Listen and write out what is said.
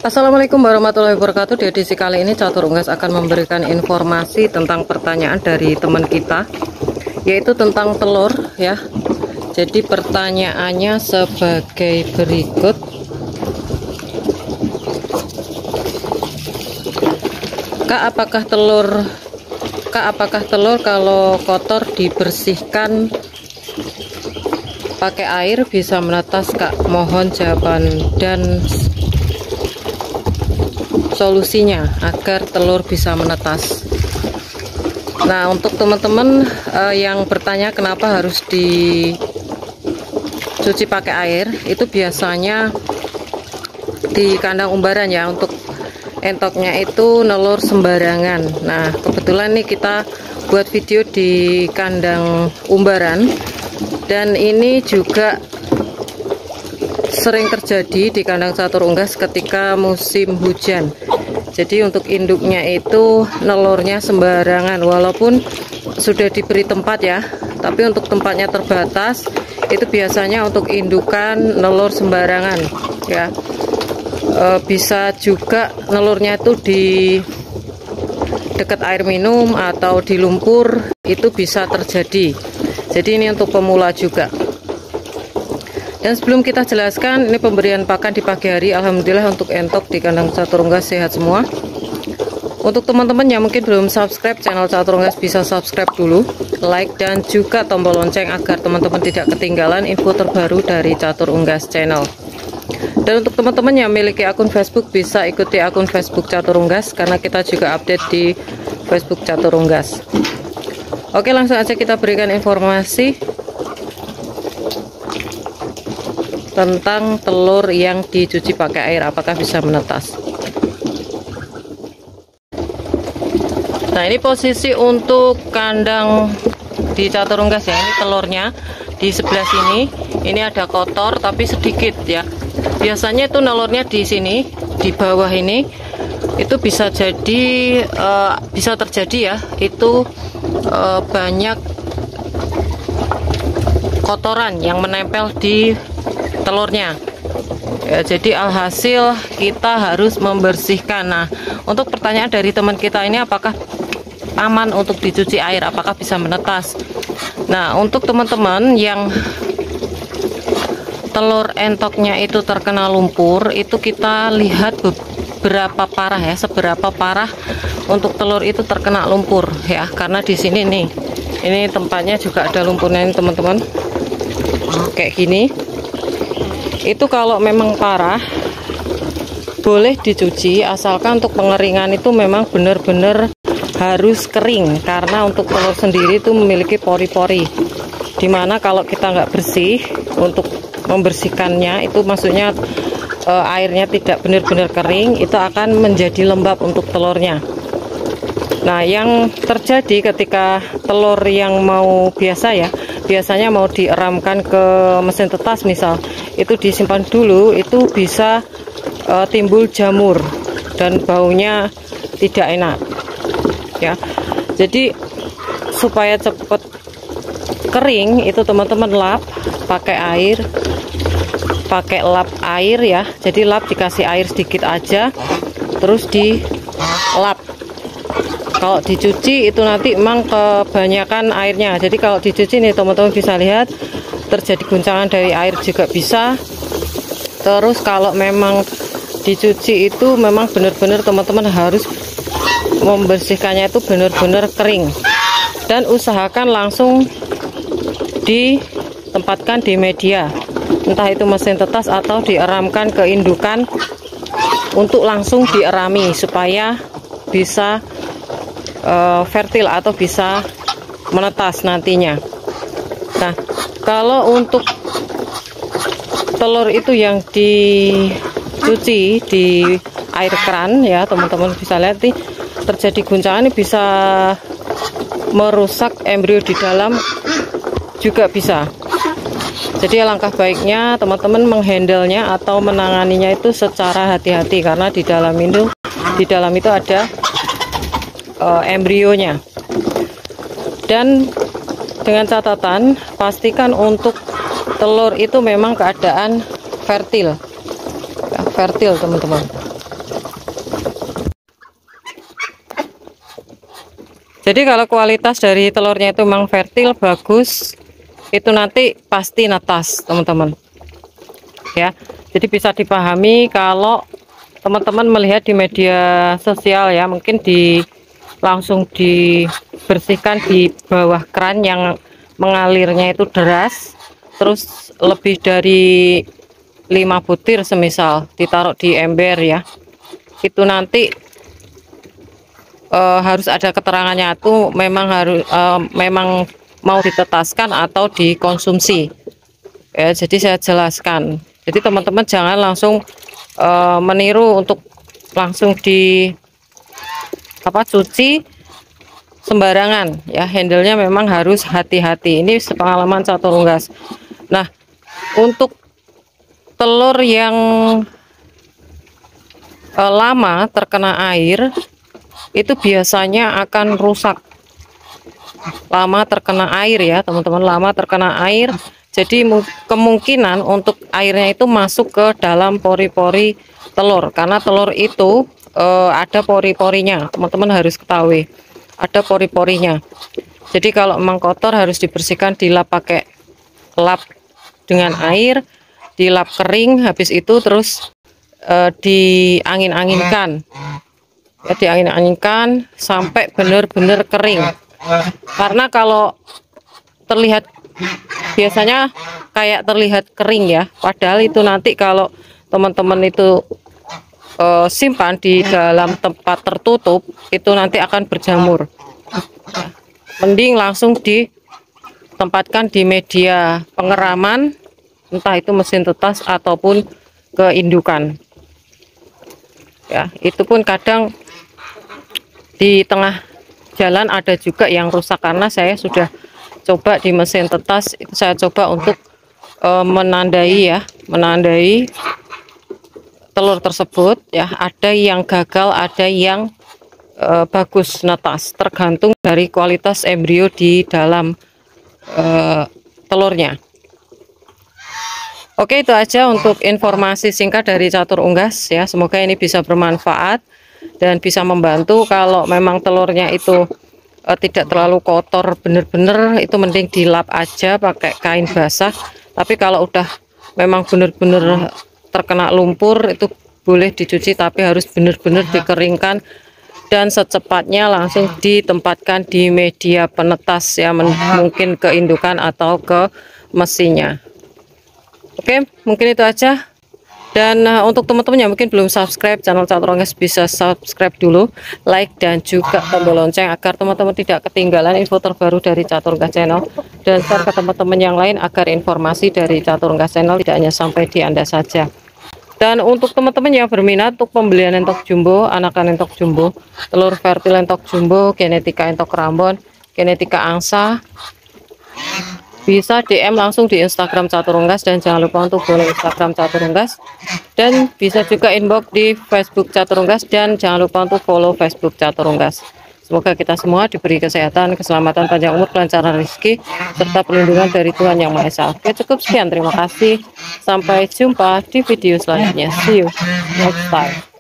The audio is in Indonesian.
Assalamualaikum warahmatullahi wabarakatuh. Di edisi kali ini Catur Unggas akan memberikan informasi tentang pertanyaan dari teman kita, yaitu tentang telur ya. Jadi pertanyaannya sebagai berikut. Kak, apakah telur kalau kotor dibersihkan pakai air bisa menetas, Kak? Mohon jawaban dan solusinya agar telur bisa menetas. Nah, untuk teman-teman yang bertanya kenapa harus dicuci pakai air, itu biasanya di kandang umbaran ya, untuk entoknya itu nelur sembarangan. Nah, kebetulan nih kita buat video di kandang umbaran, dan ini juga sering terjadi di kandang Catur Unggas ketika musim hujan. Jadi untuk induknya itu nelurnya sembarangan, walaupun sudah diberi tempat ya, tapi untuk tempatnya terbatas. Itu biasanya untuk indukan nelur sembarangan ya. Bisa juga nelurnya itu di dekat air minum atau di lumpur, itu bisa terjadi. Jadi ini untuk pemula juga. Dan sebelum kita jelaskan, ini pemberian pakan di pagi hari, alhamdulillah untuk entok di kandang Catur Unggas sehat semua. Untuk teman-teman yang mungkin belum subscribe channel Catur Unggas, bisa subscribe dulu, like dan juga tombol lonceng agar teman-teman tidak ketinggalan info terbaru dari Catur Unggas channel. Dan untuk teman-teman yang memiliki akun Facebook, bisa ikuti akun Facebook Catur Unggas karena kita juga update di Facebook Catur Unggas. Oke, langsung aja kita berikan informasi tentang telur yang dicuci pakai air, apakah bisa menetas. Nah, ini posisi untuk kandang di Catur Unggas ya. Ini telurnya di sebelah sini. Ini ada kotor tapi sedikit ya. Biasanya itu nelurnya di sini, di bawah ini. Itu bisa jadi bisa terjadi ya, itu banyak kotoran yang menempel di telurnya ya. Jadi alhasil kita harus membersihkan. Nah, untuk pertanyaan dari teman kita ini, apakah aman untuk dicuci air, apakah bisa menetas? Nah, untuk teman-teman yang telur entoknya itu terkena lumpur, itu kita lihat beberapa parah ya, seberapa parah untuk telur itu terkena lumpur ya. Karena di sini nih, ini tempatnya juga ada lumpurnya ini teman-teman, kayak gini. Itu kalau memang parah boleh dicuci, asalkan untuk pengeringan itu memang benar-benar harus kering, karena untuk telur sendiri itu memiliki pori-pori, dimana kalau kita nggak bersih untuk membersihkannya, itu maksudnya airnya tidak benar-benar kering, itu akan menjadi lembab untuk telurnya. Nah, yang terjadi ketika telur yang mau biasa ya, biasanya mau dieramkan ke mesin tetas misal, itu disimpan dulu, itu bisa timbul jamur dan baunya tidak enak ya. Jadi supaya cepat kering, itu teman-teman lap pakai air, pakai lap air ya. Jadi lap dikasih air sedikit aja, terus dilap. Kalau dicuci itu nanti memang kebanyakan airnya. Jadi kalau dicuci nih teman-teman bisa lihat terjadi guncangan dari air juga bisa. Terus kalau memang dicuci itu memang benar-benar teman-teman harus membersihkannya itu benar-benar kering. Dan usahakan langsung ditempatkan di media, entah itu mesin tetas atau dieramkan ke indukan, untuk langsung dierami supaya bisa fertil atau bisa menetas nantinya. Nah, kalau untuk telur itu yang dicuci di air keran ya, teman-teman bisa lihat nih, terjadi guncangan, ini bisa merusak embrio di dalam juga bisa. Jadi alangkah baiknya teman-teman menghandlenya atau menanganinya itu secara hati-hati, karena di dalam itu ada embrionya. Dan dengan catatan, pastikan untuk telur itu memang keadaan fertil ya, fertil teman-teman. Jadi kalau kualitas dari telurnya itu memang fertil bagus, itu nanti pasti netas teman-teman ya. Jadi bisa dipahami kalau teman-teman melihat di media sosial ya, mungkin langsung dibersihkan di bawah keran yang mengalirnya itu deras, terus lebih dari 5 butir semisal ditaruh di ember ya, itu nanti harus ada keterangannya tuh memang mau ditetaskan atau dikonsumsi ya. Jadi saya jelaskan, jadi teman-teman jangan langsung meniru untuk langsung cuci sembarangan ya, handlenya memang harus hati-hati. Ini sepengalaman catur unggas. Nah, untuk telur yang lama terkena air itu biasanya akan rusak. Lama terkena air ya teman-teman, lama terkena air, jadi kemungkinan untuk airnya itu masuk ke dalam pori-pori telur, karena telur itu ada pori-porinya, teman-teman harus ketahui ada pori-porinya. Jadi kalau memang kotor harus dibersihkan, dilap pakai lap dengan air, dilap kering, habis itu terus diangin-anginkan ya, diangin-anginkan sampai benar-benar kering. Karena kalau terlihat biasanya kayak terlihat kering ya, padahal itu nanti kalau teman-teman itu simpan di dalam tempat tertutup itu nanti akan berjamur. Mending langsung ditempatkan di media pengeraman, entah itu mesin tetas ataupun ke indukan ya. Itu pun kadang di tengah jalan ada juga yang rusak, karena saya sudah coba di mesin tetas itu, saya coba untuk menandai telur tersebut ya, ada yang gagal, ada yang bagus netas, tergantung dari kualitas embrio di dalam telurnya. Oke, itu aja untuk informasi singkat dari catur unggas ya, semoga ini bisa bermanfaat dan bisa membantu. Kalau memang telurnya itu tidak terlalu kotor bener-bener, itu mending dilap aja pakai kain basah. Tapi kalau udah memang bener-bener terkena lumpur, itu boleh dicuci, tapi harus bener-bener dikeringkan dan secepatnya langsung ditempatkan di media penetas ya, mungkin ke indukan atau ke mesinnya. Oke, mungkin itu aja. Dan untuk teman-teman yang mungkin belum subscribe channel Catur Unggas, bisa subscribe dulu, like dan juga tombol lonceng agar teman-teman tidak ketinggalan info terbaru dari Catur Unggas Channel, dan share ke teman-teman yang lain agar informasi dari Catur Unggas Channel tidak hanya sampai di Anda saja. Dan untuk teman-teman yang berminat untuk pembelian entok jumbo, anakan entok jumbo, telur fertil entok jumbo, genetika entok Rambon, genetika angsa, bisa DM langsung di Instagram Catur Unggas, dan jangan lupa untuk follow Instagram Catur Unggas, dan bisa juga inbox di Facebook Catur Unggas, dan jangan lupa untuk follow Facebook Catur Unggas. Semoga kita semua diberi kesehatan, keselamatan, panjang umur, kelancaran rezeki, serta perlindungan dari Tuhan Yang Maha Esa. Oke, cukup sekian, terima kasih, sampai jumpa di video selanjutnya. See you next time.